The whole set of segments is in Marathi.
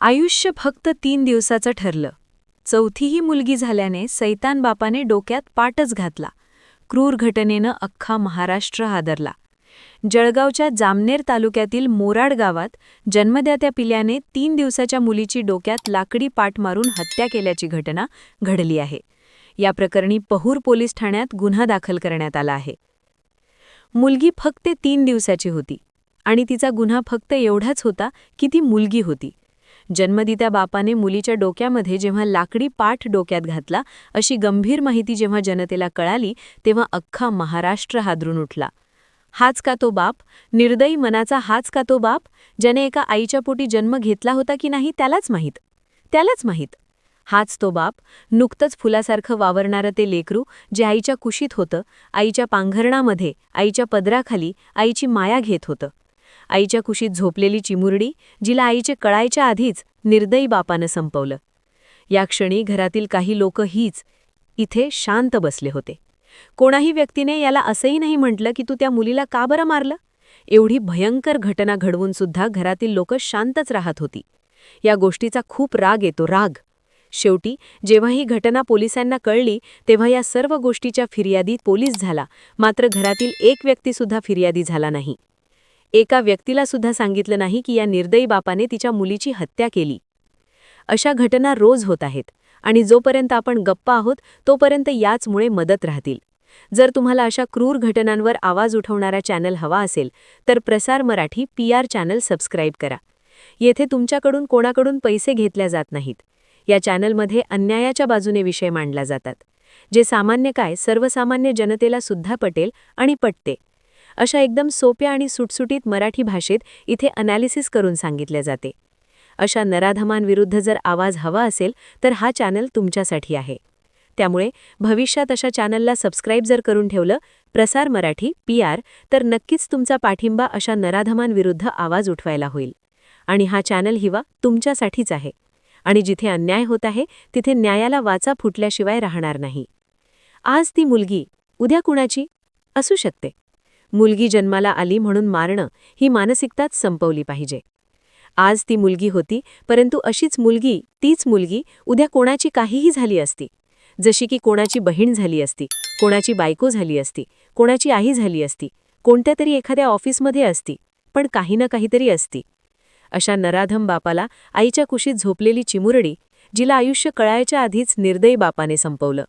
आयुष्य फक्त 3 दिवसाचं ठरलं. चौथीही मुलगी झाल्याने सैतान बापाने डोक्यात पाटच घातला. क्रूर घटनेनं अख्खा महाराष्ट्र हादरला. जळगावच्या जामनेर तालुक्यातील मोराड गावात जन्मदात्या पिल्याने 3 दिवसाच्या मुलीची डोक्यात लाकडी पाट मारून हत्या केल्याची घटना घडली आहे. या प्रकरणी पहूर पोलीस ठाण्यात गुन्हा दाखल करण्यात आला आहे. मुलगी फक्त 3 दिवसाची होती आणि तिचा गुन्हा फक्त एवढाच होता की ती मुलगी होती. जन्मदित्या बापाने मुलीच्या डोक्यामध्ये जेव्हा लाकडी पाट डोक्यात घातला अशी गंभीर माहिती जेव्हा जनतेला कळाली तेव्हा अख्खा महाराष्ट्र हादरून उठला. हाच का तो बाप, निर्दयी मनाचा हाच का तो बाप, ज्याने एका आईच्या पोटी जन्म घेतला होता की नाही त्यालाच माहीत. हाच तो बाप, नुकतंच फुलासारखं वावरणारं ते लेकरू जे आईच्या कुशीत होतं, आईच्या पांघरणामध्ये, आईच्या पदराखाली आईची माया घेत होतं. आईच्या कुशीत झोपलेली चिमुरडी जिला आईचे कळायच्या आधीच निर्दयी बापानं संपवलं. या क्षणी घरातील काही लोक इथे शांत बसले होते. कोणाही व्यक्तीने याला असंही नाही म्हटलं की तू त्या मुलीला का बरं मारलं. एवढी भयंकर घटना घडवून सुद्धा घरातील लोक शांतच राहत होती. या गोष्टीचा खूप राग येतो, राग. शेवटी जेव्हा ही घटना पोलिसांना कळली तेव्हा या सर्व गोष्टीच्या फिर्यादी पोलीस झाला, मात्र घरातील एक व्यक्तीसुद्धा फिर्यादी झाला नाही. एका व्यक्तीला सुद्धा सांगितलं नाही की या निर्दयी बापाने तिच्या मुलीची हत्या केली. अशा घटना रोज होत आहेत आणि जोपर्यंत आपण गप्प आहोत तोपर्यंत याचमुळे मदत राहतील. जर तुम्हाला अशा क्रूर घटनांवर आवाज उठवणारा चॅनल हवा असेल तर प्रसार मराठी PR चॅनल सबस्क्राईब करा. येथे तुमच्याकडून कोणाकडून पैसे घेतल्या जात नाहीत. या चॅनलमध्ये अन्यायाच्या बाजूने विषय मांडला जातात, जे सामान्य काय सर्वसामान्य जनतेला सुद्धा पटेल आणि पटते. अशा एकदम सोप्या आणि सुटसुटीत मराठी भाषेत इथे अनालिसिस करून सांगितले जाते. अशा नराधमांविरुद्ध जर आवाज हवा असेल तर हा चॅनल तुमच्यासाठी आहे. त्यामुळे भविष्यात अशा चॅनलला सबस्क्राईब जर करून ठेवलं प्रसार मराठी PR तर नक्कीच तुमचा पाठिंबा अशा नराधमांविरुद्ध आवाज उठवायला होईल. आणि हा चॅनल हिवा तुमच्यासाठीच आहे. आणि जिथे अन्याय होत आहे तिथे न्यायाला वाचा फुटल्याशिवाय राहणार नाही. आज ती मुलगी उद्या कुणाची असू शकते. मुलगी जन्माला आली म्हणून मारणं ही मानसिकताच संपवली पाहिजे. आज ती मुलगी होती, परंतु अशीच मुलगी, तीच मुलगी उद्या कोणाची काहीही झाली असती. जशी की कोणाची बहीण झाली असती, कोणाची बायको झाली असती, कोणाची आई झाली असती, कोणत्या तरी एखाद्या ऑफिसमध्ये असती, पण काही ना काहीतरी असती. अशा नराधम बापाला आईच्या कुशीत झोपलेली चिमुरडी जिला आयुष्य कळायच्या आधीच निर्दयी बापाने संपवलं.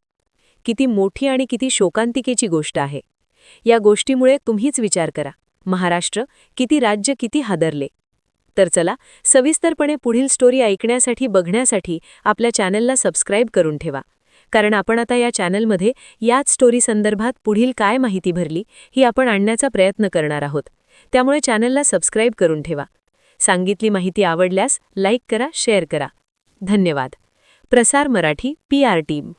किती मोठी आणि किती शोकांतिकेची गोष्ट आहे. या गोष्टीमुळे तुम्हीच विचार करा, महाराष्ट्र किती, राज्य किती हादरले. तर चला सविस्तरपणे पुढील स्टोरी ऐकण्यासाठी बघण्यासाठी आपल्या चॅनलला सबस्क्राईब करून ठेवा. कारण आपण आता या चॅनलमध्ये याच स्टोरी संदर्भात पुढील काय माहिती भरली ही आपण आणण्याचा प्रयत्न करणार आहोत. त्यामुळे चॅनलला सबस्क्राईब करून ठेवा. सांगितली माहिती आवडल्यास लाईक करा, शेअर करा. धन्यवाद. प्रसार मराठी PR टीम.